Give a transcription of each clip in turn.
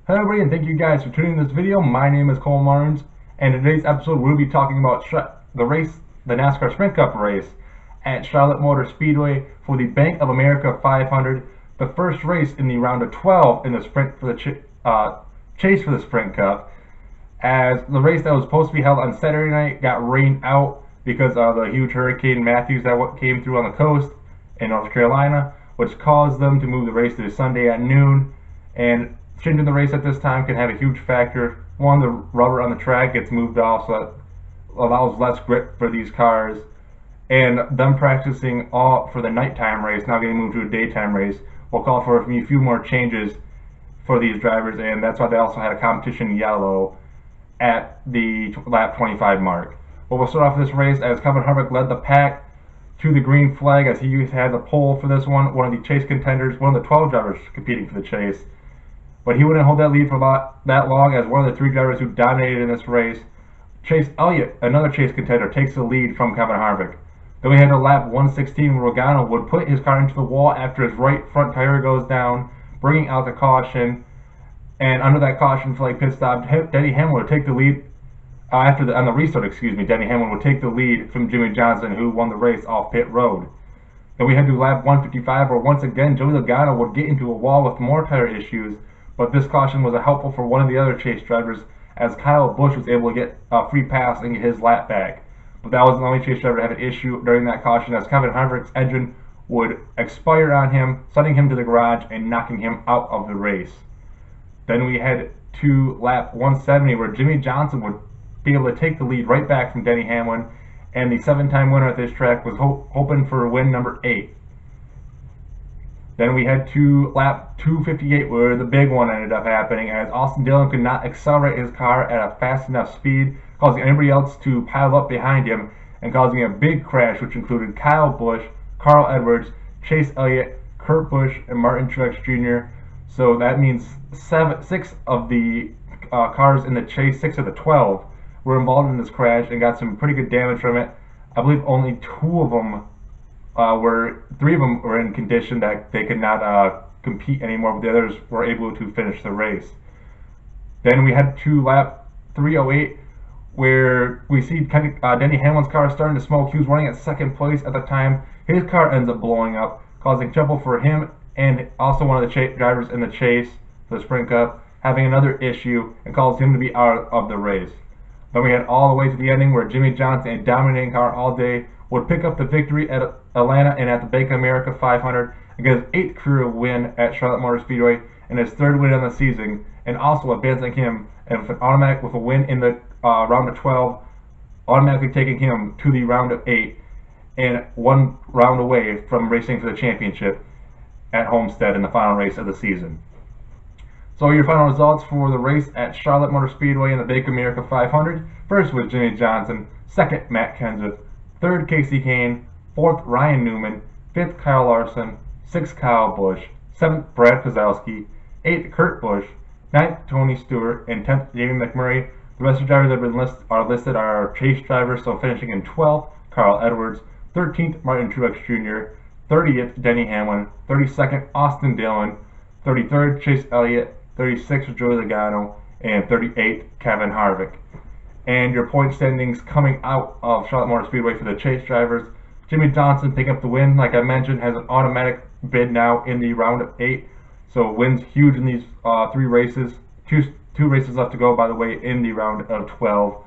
Hello everybody, and thank you guys for tuning in this video. My name is Cole Marnes, and in today's episode we'll be talking about the NASCAR Sprint Cup race at Charlotte Motor Speedway for the Bank of America 500, the first race in the round of 12 in the sprint for the chase for the Sprint Cup, as the race that was supposed to be held on Saturday night got rained out because of the huge Hurricane Matthews that came through on the coast in North Carolina, which caused them to move the race to Sunday at noon. And changing the race at this time can have a huge factor. One, the rubber on the track gets moved off, so that allows less grip for these cars. And them practicing all for the nighttime race, now getting moved to a daytime race, will call for a few more changes for these drivers, and that's why they also had a competition yellow at the lap 25 mark. But we'll start off this race as Kevin Harvick led the pack to the green flag as he had the pole for this one of the chase contenders, one of the 12 drivers competing for the chase. But he wouldn't hold that lead for that long, as one of the three drivers who dominated in this race, Chase Elliott, another chase contender, takes the lead from Kevin Harvick. Then we had to lap 116 where Logano would put his car into the wall after his right front tire goes down, bringing out the caution. And under that caution flag pit stop, Denny Hamlin would take the lead on the restart. Denny Hamlin would take the lead from Jimmy Johnson, who won the race off pit road. Then we had to lap 155 where once again Joey Logano would get into a wall with more tire issues. But this caution was helpful for one of the other chase drivers, as Kyle Busch was able to get a free pass and get his lap back. But that wasn't the only chase driver to have an issue during that caution, as Kevin Harvick's engine would expire on him, sending him to the garage and knocking him out of the race. Then we head to lap 170 where Jimmy Johnson would be able to take the lead right back from Denny Hamlin, and the 7-time winner at this track was hoping for win number 8. Then we head to lap 258 where the big one ended up happening, as Austin Dillon could not accelerate his car at a fast enough speed, causing anybody else to pile up behind him and causing a big crash, which included Kyle Busch, Carl Edwards, Chase Elliott, Kurt Busch, and Martin Truex Jr. So that means 6 of the cars in the chase, 6 of the 12, were involved in this crash and got some pretty good damage from it. I believe only 2 of them 3 of them were in condition that they could not compete anymore, but the others were able to finish the race. Then we head to lap 308 where we see Denny Hamlin's car starting to smoke. He was running at second place at the time. His car ends up blowing up, causing trouble for him and also one of the drivers in the chase for the Sprint Cup, having another issue, and caused him to be out of the race. Then we head all the way to the ending where Jimmy Johnson, a dominating car all day, would pick up the victory at Atlanta and at the Bank of America 500 and get his 8th career win at Charlotte Motor Speedway and his 3rd win on the season, and also advancing him and with a win in the round of 12, automatically taking him to the round of 8 and 1 round away from racing for the championship at Homestead in the final race of the season. So your final results for the race at Charlotte Motor Speedway in the Bank of America 500. First was Jimmy Johnson, 2nd Matt Kenseth, 3rd Casey Kane, 4th Ryan Newman, 5th Kyle Larson, 6th Kyle Busch, 7th Brad Keselowski, 8th Kurt Busch, 9th Tony Stewart, and 10th Jamie McMurray. The rest of the drivers that have been listed are chase drivers, so finishing in 12th Carl Edwards, 13th Martin Truex Jr., 30th Denny Hamlin, 32nd Austin Dillon, 33rd Chase Elliott, 36th Joey Logano, and 38th Kevin Harvick. And your point standings coming out of Charlotte Motor Speedway for the chase drivers: Jimmy Johnson picking up the win, like I mentioned, has an automatic bid now in the round of 8, so wins huge in these 3 races. Two races left to go, by the way, in the round of 12.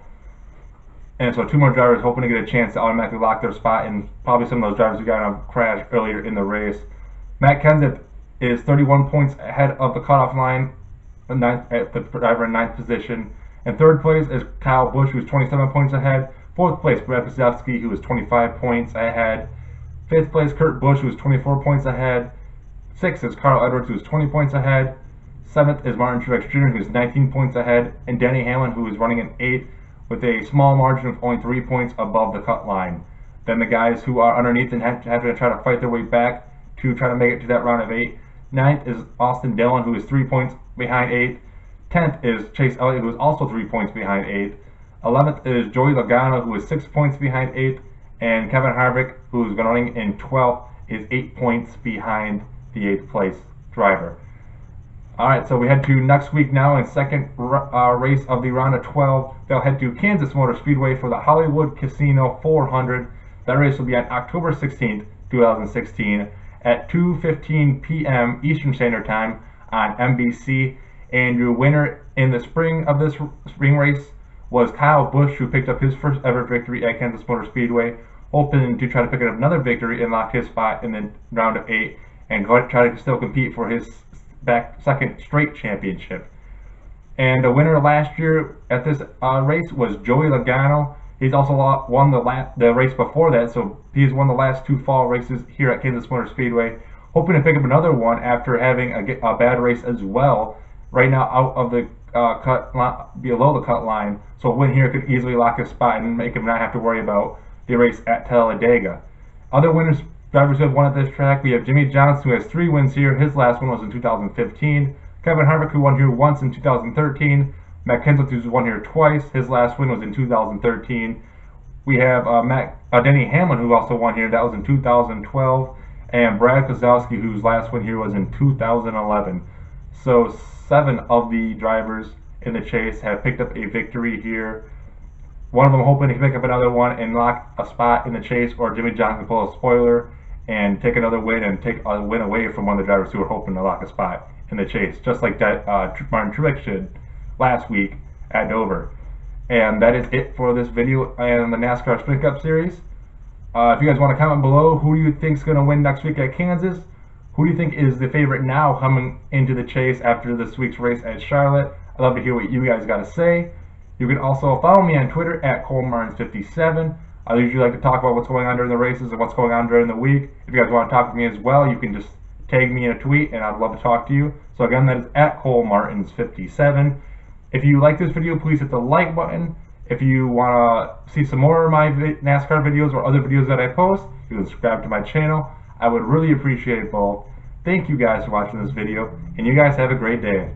And so 2 more drivers hoping to get a chance to automatically lock their spot, and probably some of those drivers who got in a crash earlier in the race. Matt Kenseth is 31 points ahead of the cutoff line, at the driver in 9th position. In 3rd place is Kyle Busch, who's 27 points ahead. 4th place, Brad Keselowski, who is 25 points ahead. 5th place, Kurt Busch, who is 24 points ahead. 6th is Carl Edwards, who is 20 points ahead. 7th is Martin Truex Jr., who is 19 points ahead. And Denny Hamlin, who is running in 8th with a small margin of only 3 points above the cut line. Then the guys who are underneath and have to try to fight their way back to try to make it to that round of 8. 9th is Austin Dillon, who is 3 points behind 8th. 10th is Chase Elliott, who is also 3 points behind 8th. 11th is Joey Logano, who is 6 points behind 8th. And Kevin Harvick, who is running in 12th, is 8 points behind the 8th place driver. Alright, so we head to next week now in second race of the round of 12. They'll head to Kansas Motor Speedway for the Hollywood Casino 400. That race will be on October 16th, 2016 at 2:15 p.m. Eastern Standard Time on NBC. And your winner in the spring of this spring race was Kyle Busch, who picked up his first ever victory at Kansas Motor Speedway, hoping to try to pick up another victory and lock his spot in the round of 8 and try to still compete for his second straight championship. And the winner last year at this race was Joey Logano. He's also won the race before that, so he's won the last 2 fall races here at Kansas Motor Speedway, hoping to pick up another one after having a bad race as well. Right now out of the below the cut line, so a win here could easily lock his spot and make him not have to worry about the race at Talladega. Other drivers who have won at this track, we have Jimmy Johnson, who has 3 wins here. His last one was in 2015. Kevin Harvick, who won here once in 2013. Matt Kenseth, who's won here twice. His last win was in 2013. We have Denny Hamlin, who also won here. That was in 2012. And Brad Keselowski, whose last win here was in 2011. So 7 of the drivers in the chase have picked up a victory here. One of them hoping to pick up another one and lock a spot in the chase, or Jimmy Johnson pull a spoiler and take another win and take a win away from one of the drivers who are hoping to lock a spot in the chase, just like that Martin Truex did last week at Dover. And that is it for this video and the NASCAR Sprint Cup Series. If you guys want to comment below, who do you think is going to win next week at Kansas? Who do you think is the favorite now coming into the chase after this week's race at Charlotte? I'd love to hear what you guys got to say. You can also follow me on Twitter at ColeMartins57. I usually like to talk about what's going on during the races and what's going on during the week. If you guys want to talk to me as well, you can just tag me in a tweet and I'd love to talk to you. So again, that is at ColeMartins57. If you like this video, please hit the like button. If you want to see some more of my NASCAR videos or other videos that I post, you can subscribe to my channel. I would really appreciate it both. Thank you guys for watching this video, and you guys have a great day.